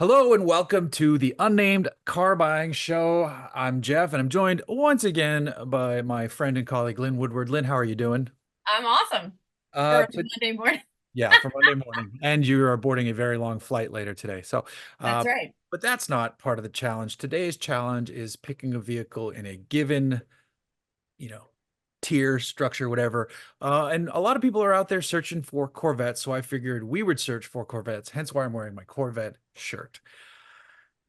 Hello and welcome to the Unnamed Car Buying Show. I'm Jeff and I'm joined once again by my friend and colleague Lyn Woodward. Lyn, how are you doing? I'm awesome Uh, for but Monday morning. yeah, for Monday morning. And you are boarding a very long flight later today. That's Uh, right. but that's not part of the challenge. Today's challenge is picking a vehicle in a given, you know, tier, structure, whatever. And a lot of people are out there searching for Corvettes, so I figured we would search for Corvettes, hence why I'm wearing my Corvette shirt.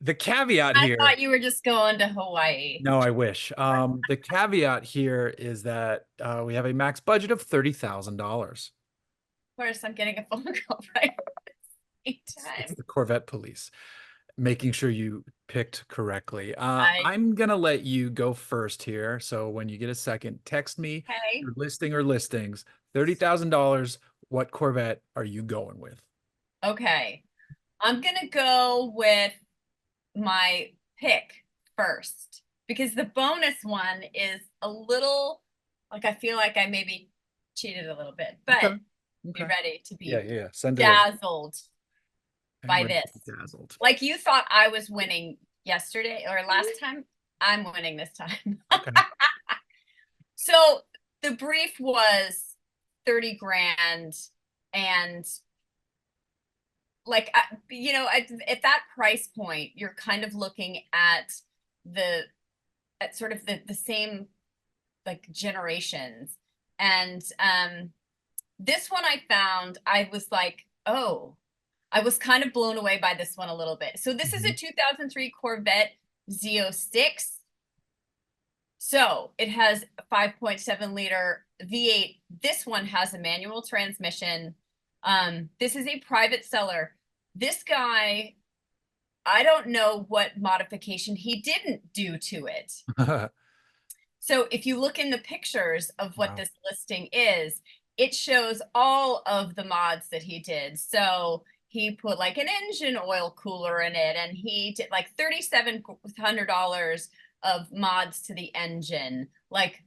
The caveat I here. thought you were just going to Hawaii. No, I wish. The caveat here is that we have a max budget of $30,000. Of course, I'm getting a phone call right at the same It's time. the Corvette police making sure you picked correctly. I I'm gonna let you go first here. So when you get a second, text me okay. your listing or listings. $30,000. What Corvette are you going with? Okay. I'm gonna go with my pick first because the bonus one is a little like I feel like I maybe cheated a little bit, Okay. but be Okay. ready to Yeah, be yeah, yeah. Send it over. dazzled I'm by ready to this. be dazzled. Like you thought I was winning yesterday or last time, I'm winning this time. Okay. So the brief was 30 grand and like at that price point you're kind of looking the at sort of the same like generations and this one I found I was like, oh, I was kind of blown away by this one a little bit. So this is a Mhm. 2003 Corvette Z06. So it has a 5.7 liter V8. This one has a manual transmission. This is a private seller. This guy, I don't know what modification he didn't do to it. So if you look in the pictures of what Wow. this listing is, it shows all of the mods that he did. So he put like an engine oil cooler in it, and he did like $3,700 of mods to the engine, like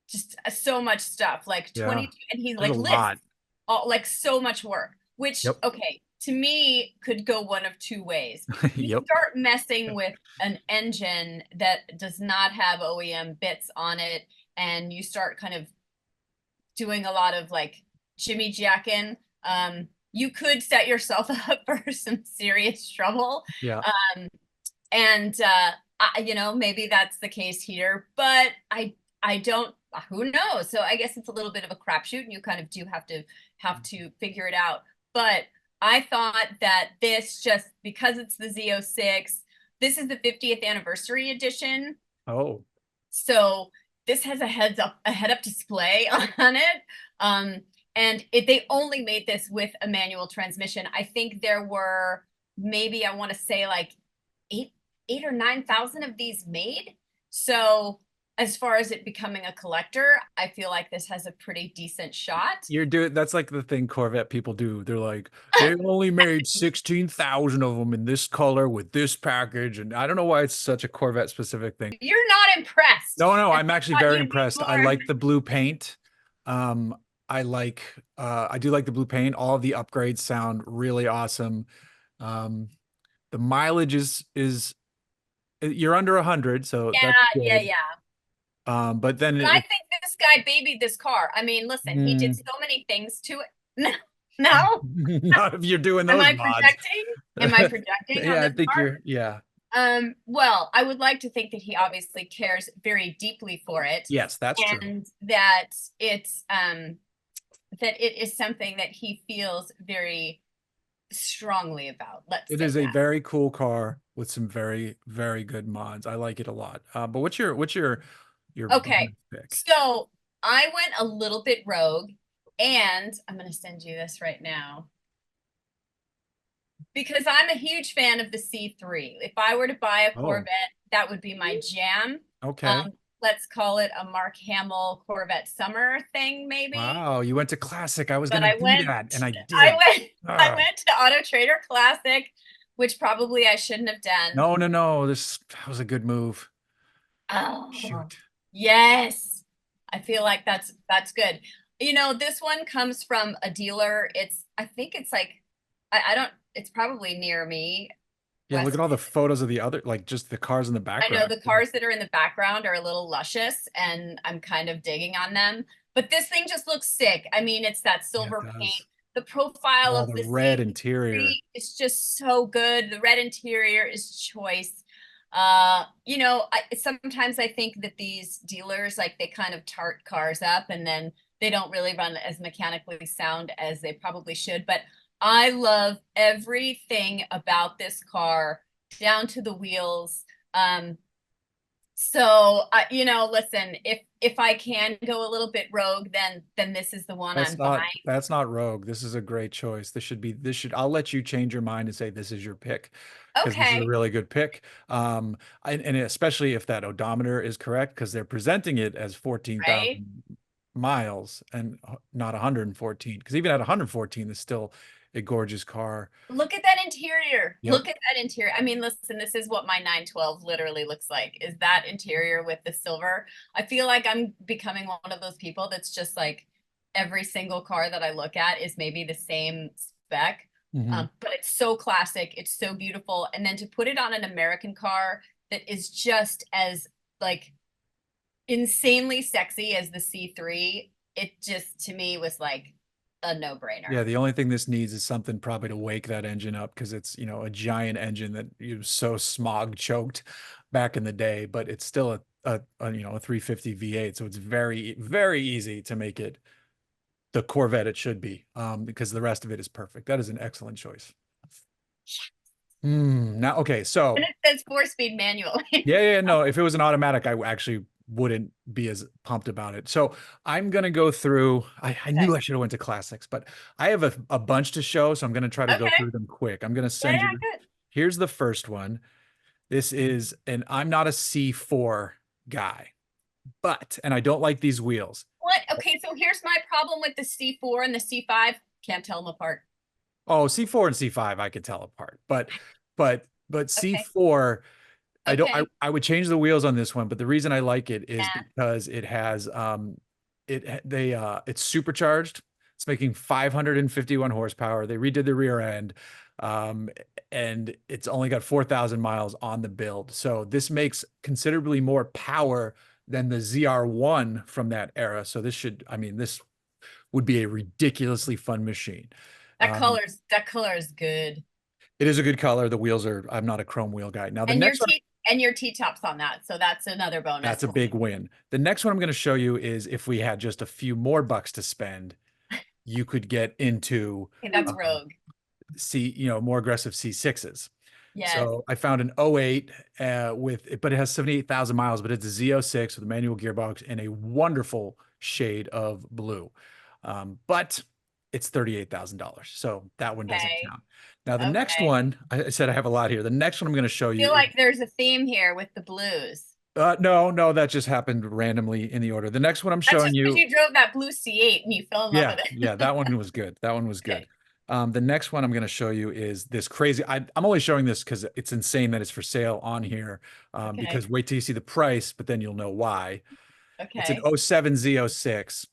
just so much stuff, like Yeah. 22, and he There's a like lists lot. all like so much work, which Yep. okay, to me could go one of two ways. You Yep. start messing with an engine that does not have OEM bits on it, and you start kind of doing a lot of like jimmy jacking, you could set yourself up for some serious trouble. Yeah. Um, and maybe that's the case here, but I don't. Who knows? So I guess it's a little bit of a crapshoot, and you kind of do have to figure it out. But I thought that this just because it's the Z06, this is the 50th anniversary edition, Oh, so this has a head up display on it. Um, and they only made this with a manual transmission. I think there were maybe I want to say like eight, 8 or 9 thousand of these made. So as far as it becoming a collector, I feel like this has a pretty decent shot. you're doing that's like the thing Corvette people do. They're like, they only made 16,000 of them in this color with this package. And I don't know why it's such a Corvette specific thing. You're not impressed, No, no, and I'm actually I thought very you'd be impressed. I more. like the blue paint. Um, I do like the blue paint. All of the upgrades sound really awesome. Um, the mileage is you're under 100, so that's Yeah, yeah, good. yeah. But then But I think this guy babied this car. I mean, listen, he did mm, so many things to it. No, no. not if you're doing Am those I mods. projecting? Am I projecting on Yeah, I this think part? you're, yeah. Well, I would like to think that he obviously cares very deeply for it, Yes, that's true. and that it is something that he feels very strongly about. Let's It say is a that. very cool car with some very, very good mods. I like it a lot. But what's your Okay, bonus pick? so I went a little bit rogue, and I'm going to send you this right now because I'm a huge fan of the C3. If I were to buy a Oh, Corvette, that would be my jam. okay. Um, let's call it a Mark Hamill Corvette summer thing, maybe. Wow, you went to classic. I was But gonna I do went, that, and I I did. went, I Ah, went to Autotrader Classic, which probably I shouldn't have done. no, no, no. This was a good move. Oh, Shoot. yes. I feel like that's good. This one comes from a dealer. I think it's like, I don't, it's probably near me. Yeah, look West. at all the photos of the other, like just the cars in the I know background. the cars that are in the background are a little luscious and I'm kind of digging on them. But this thing just looks sick. I mean, it's that Yeah, it silver paint. does. The profile Oh, of the the red interior. C3 is just so good. The red interior is choice. Sometimes I think that these dealers, like, they kind of tart cars up and then they don't really run as mechanically sound as they probably should. But I love everything about this car, down to the wheels. Um, listen, if I can go a little bit rogue, then this is the one I'm buying. That's not rogue. This is a great choice. I'll let you change your mind and say this is your pick because this is a Okay, really good pick. And especially if that odometer is correct, because they're presenting it as right? 14,000 miles and not 114. Because even at 114, it's still a gorgeous car. Look at that interior. Yep. Look at that interior. I mean, listen, this is what my 912 literally looks like, is that interior with the silver. I feel like I'm becoming one of those people that's just like every single car that I look at is maybe the same spec. Hmm. But it's so classic, it's so beautiful. And then to put it on an American car that is just as like insanely sexy as the C3, it just to me was like a no-brainer. Yeah, the only thing this needs is something probably to wake that engine up because it's, a giant engine that was so smog choked back in the day, but it's still a 350 V8. So it's very, very easy to make it the Corvette it should be, because the rest of it is perfect. That is an excellent choice. Now, okay, And so it says 4-speed manual. yeah, no, if it was an automatic, I actually wouldn't be as pumped about it. So I'm gonna go through. I Okay. knew I should have went to classics, but I have a bunch to show, so I'm gonna try to go Okay. through them quick. I'm gonna Yeah, send yeah, you. good. Here's the first one. This is, and I'm not a C4 guy, and I don't like these wheels. What? Okay, so here's my problem with the C4 and the C5. Can't tell them apart. Oh, C4 and C5 I could tell apart, but Okay. C4 I don't Okay. I would change the wheels on this one, but the reason I like it is Yeah. because it's supercharged. It's making 551 horsepower. They redid the rear end. Um, and it's only got 4,000 miles on the build. So this makes considerably more power than the ZR1 from that era. So this would be a ridiculously fun machine. Um, That color is good. it is a good color. I'm not a chrome wheel guy. Now the And next one, your T-tops on that. So that's another that's bonus. a big win. The next one I'm going to show you is if we had just a few more bucks to spend, you could get into Okay, that's Rogue. more aggressive C6s. Yes. So I found an '08 but it has 78,000 miles, but it's a Z06 with a manual gearbox and a wonderful shade of blue. But it's $38,000. So that one doesn't Okay. count. Now, the next Okay. one, I said I have a lot here. The next one I'm going to show I you feel is like there's a theme here with the blues. no, that just happened randomly in the order. The next one I'm That's showing just because you, you drove that blue C8 and you fell in love yeah, with it. yeah, that one was good. That one was good. Okay. The next one I'm going to show you is this crazy. I'm only showing this because it's insane that it's for sale on here. Okay. Because wait till you see the price, but then you'll know why. It's an Okay. '07 Z06,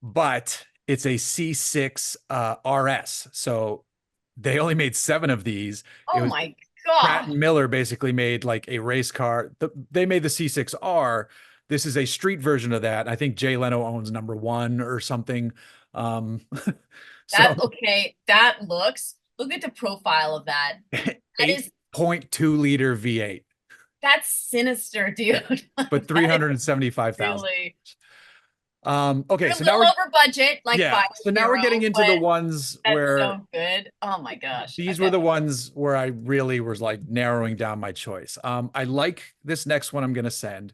but it's a C6 RS. So they only made 7 of these. It Oh was my Pratt God. and Miller basically made like a race car. They made the C6R. This is a street version of that. I think Jay Leno owns number 1 or something. Um, so Okay. Look at the profile of that. That is, 8.2 liter V8, that's sinister, dude. but That is 375,000. really, Okay, you're a so now little over budget, like yeah, so now we're getting 5 into the but ones that's where so good. Oh my gosh. these were Okay. the ones where I really was like narrowing down my choice. I like this next one I'm going to send.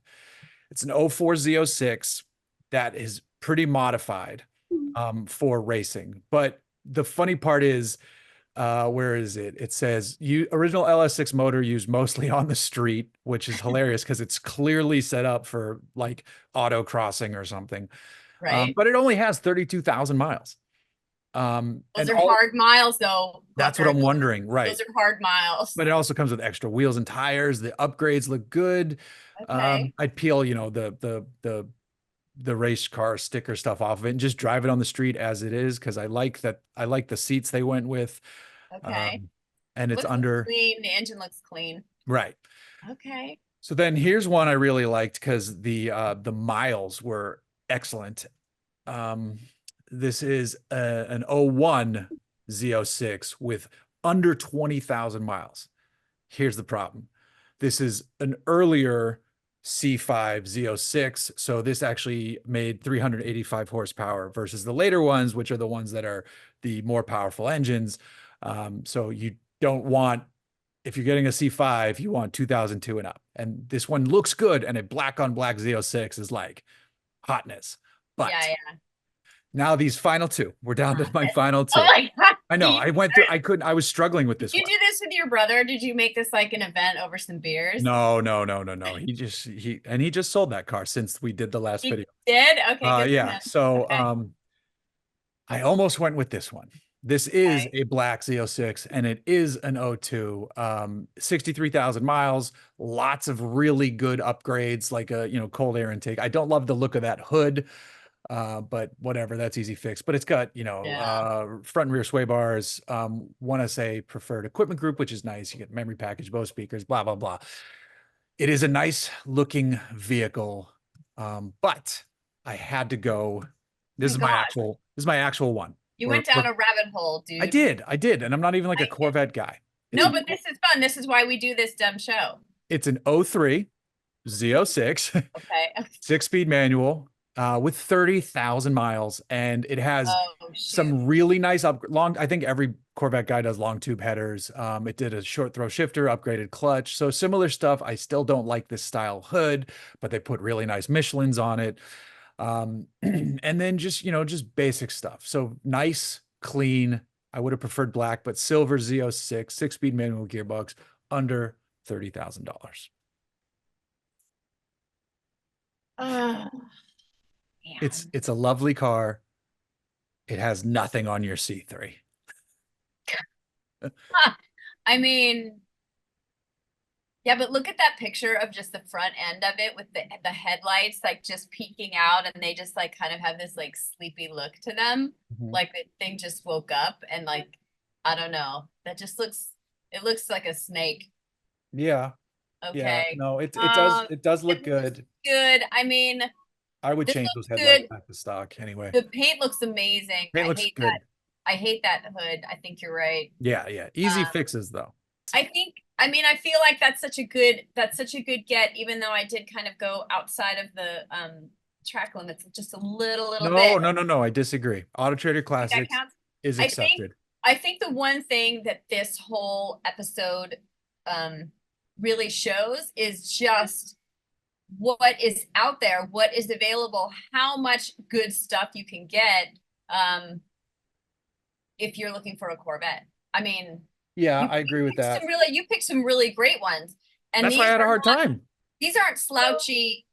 It's an '04 Z06 that is pretty modified for racing. But the funny part is, where is it? It says original LS6 motor used mostly on the street, which is hilarious because it's clearly set up for like autocrossing or something. Right. But it only has 32,000 miles. Those And are all hard miles though, that's what Glucker. I'm wondering, right? Those are hard miles. But it also comes with extra wheels and tires. The upgrades look good. Okay. I'd peel, the race car sticker stuff off of it and just drive it on the street as it is because I like the seats they went with. Okay. Um, and it's Looks under, clean. The engine looks clean. right. Okay. So then here's one I really liked because the miles were excellent. Um, this is an '01 Z06 with under 20,000 miles. Here's the problem. This is an earlier C5 Z06. So this actually made 385 horsepower versus the later ones, which are the ones that are the more powerful engines. So you don't want, if you're getting a C5, you want 2002 and up. And this one looks good. And a black on black Z06 is like hotness. Yeah, But yeah. now these final two, we're down to my final Oh two. my God. I know I went through, I couldn't, I was struggling with Did this you one. do this with your brother? Did you make this like an event over some beers? No, no, no, no, no. He just sold that car since we did the last You video. did? Okay, good for Yeah. him. So Okay. I almost went with this one. This is Okay. a black Z06 and it is an '02, 63,000 miles, lots of really good upgrades like a, cold air intake. I don't love the look of that hood. But whatever, that's easy fix. But it's got, Yeah. front and rear sway bars, 1SA preferred equipment group, which is nice. You get memory package, Bose speakers, blah, blah, blah. It is a nice looking vehicle. But I had to go. Oh my God. This is my actual one. You went down a rabbit hole, dude. I did. And I'm not even like a Like it. Corvette guy. It's No, an, but this is fun. This is why we do this dumb show. it's an '03 Z06, Okay. 6-speed manual, with 30,000 miles, and it has Oh, shoot. some really nice long. I think every Corvette guy does long tube headers. It did a short throw shifter, upgraded clutch, so similar stuff. I still don't like this style hood, but they put really nice Michelin's on it. And then just basic stuff. So nice, clean. I would have preferred black, but silver Z06, 6-speed manual gearbox, under $30,000. Oh, man. It's a lovely car. It has nothing on your C3. I mean, yeah, but look at that picture of just the front end of it with the headlights like just peeking out, and they just like kind of have this like sleepy look to them. Mhm. Like the thing just woke up and like, I don't know. That just looks, it looks like a snake. Yeah. Yeah. Okay. No, it does look It looks good. good. I mean, I would this change those looks headlights good. back to stock anyway. The paint looks amazing. Paint looks good. I hate that hood. I think you're right. Yeah, yeah. Easy Um, fixes though. I think, I mean, I feel like that's such a good get, even though I did kind of go outside of the track limits just a little No, bit. no, no, no. I disagree. Autotrader I think that Classics counts. is I think accepted. I think the one thing that this whole episode um really shows is just what is out there, what is available, how much good stuff you can get if you're looking for a Corvette. I mean, Yeah, I agree with that. you picked some really great ones. And That's why I had a hard time. these aren't slouchy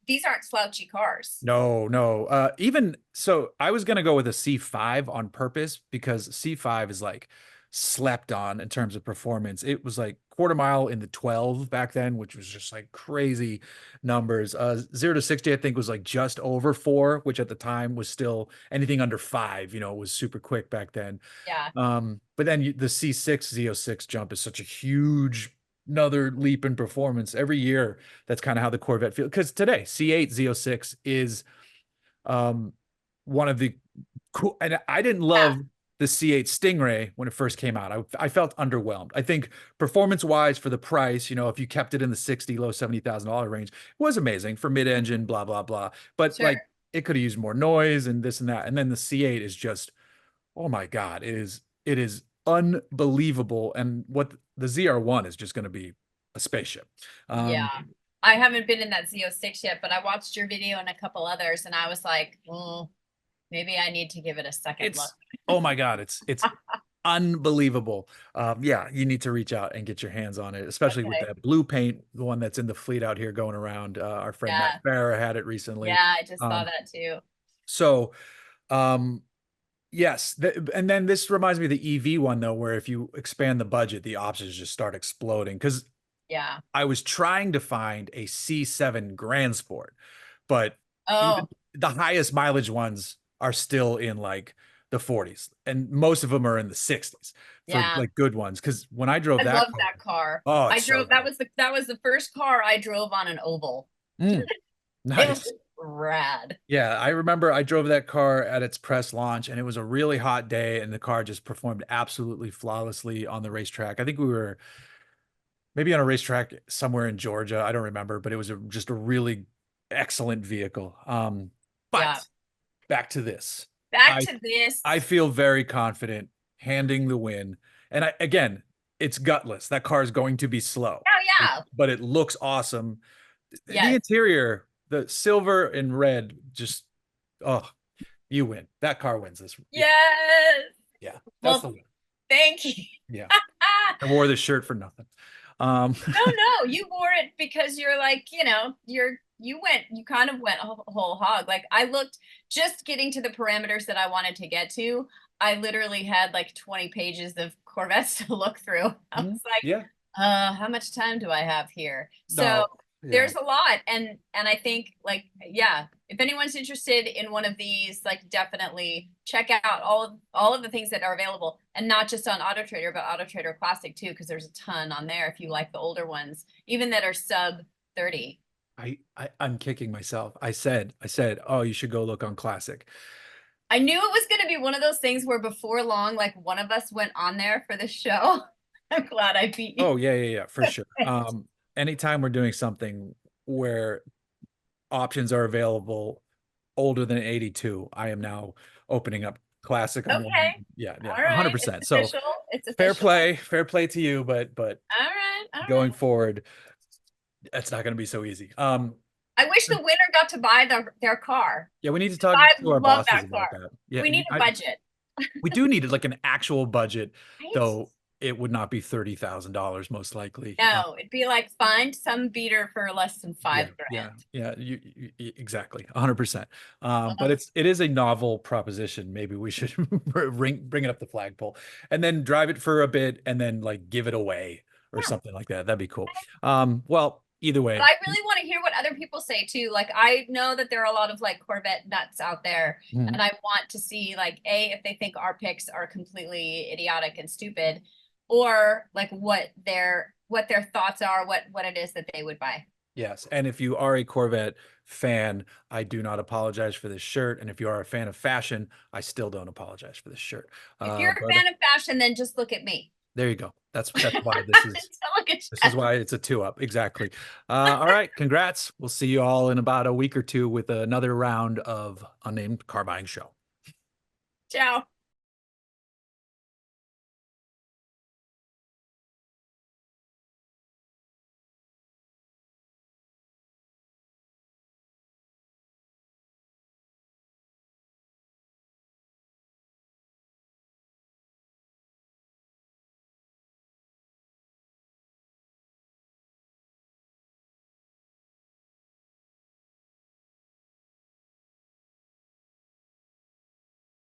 cars. No, no. Even so, I was gonna go with a C5 on purpose because C5 is like slept on in terms of performance. It was like quarter mile in the 12 back then, which was just like crazy numbers. 0 to 60, I think, was like just over 4, which at the time was still anything under 5, was super quick back then. Yeah. But then the C6 Z06 jump is such a huge another leap in performance every year. That's kind of how the Corvette feels. Because today, C8 Z06 is one of the cool, and I didn't love the C8 Stingray when it first came out. I felt underwhelmed. I think performance-wise for the price, if you kept it in the 60, low $70,000 range, it was amazing for mid-engine, blah, blah, blah. But Sure. like it could have used more noise and this and that. And then the C8 is just, oh my God, it is unbelievable. And what the ZR1 is just going to be a spaceship. Yeah. I haven't been in that Z06 yet, but I watched your video and a couple others, and I was like, maybe I need to give it a second look. Oh my God, it's unbelievable. Yeah, you need to reach out and get your hands on it, especially with that blue paint, the one that's in the fleet out here going around. Our friend Matt Farah had it recently. Yeah, I just saw that too. So, yes, and then this reminds me of the EV one though, where if you expand the budget, the options just start exploding. Because I was trying to find a C7 Grand Sport, but even the highest mileage ones are still in like the 40s, and most of them are in the 60s for Yeah. like good ones. Because when I drove I that love car, that car. oh, I it's so drove that was the first car I drove on an oval. good. It was Nice. rad. Yeah, I remember I drove that car at its press launch, and it was a really hot day, and the car just performed absolutely flawlessly on the racetrack. I think we were maybe on a racetrack somewhere in Georgia. I don't remember, but it was just a really excellent vehicle. Yeah. But back to this. Back I to this. I feel very confident handing the win. And again, it's gutless. That car is going to be slow, Oh yeah. but it looks awesome. The Yes. interior, the silver and red, just oh, you win. That car wins this. Yeah, Yes. yeah, that's the Well, win. thank you. Yeah, I wore this shirt for nothing. No, you wore it because you're like, you kind of went whole hog. Like I looked just getting to the parameters that I wanted to get to. I literally had like 20 pages of Corvettes to look through. I was like, Yeah, how much time do I have here? So no, yeah, there's a lot. And I think like, yeah, if anyone's interested in one of these, like definitely check out all of the things that are available, and not just on Autotrader, but Autotrader Classic too, because there's a ton on there if you like the older ones, even that are sub 30. I'm kicking myself. I said, oh, you should go look on Classic. I knew it was going to be one of those things where before long, like one of us went on there for the show. I'm glad I beat you. Oh, yeah, for sure. Anytime we're doing something where options are available older than 82, I am now opening up Classic on one. Okay. Yeah, All right. 100%. It's So official. It's official. fair play to you, but All right. All going right. forward, that's not going to be so easy. I wish the winner got to buy their car. Yeah, we need to talk I to our love bosses that about car. that. Yeah, We need a budget. we do need like an actual budget, Right? though it would not be $30,000 most likely. No, it'd be like find some beater for less than Yeah, 5 grand. exactly, 100%. But Uh, it is a novel proposition. Maybe we should bring it up the flagpole and then drive it for a bit and then like give it away or yeah. something like that. That'd be cool. Well, either But way. I really want to hear what other people say too. Like I know that there are a lot of like Corvette nuts out there, Mhm. and I want to see like if they think our picks are completely idiotic and stupid, or like what their thoughts are, what it is that they would buy. Yes. And if you are a Corvette fan, I do not apologize for this shirt. And if you are a fan of fashion, I still don't apologize for this shirt. If you're a But fan of fashion, then just look at me. there you go. That's why this is Look at this is why it's a 2-up. Exactly. All right. Congrats. We'll see you all in about a week or two with another round of Unnamed Car Buying Show. Ciao.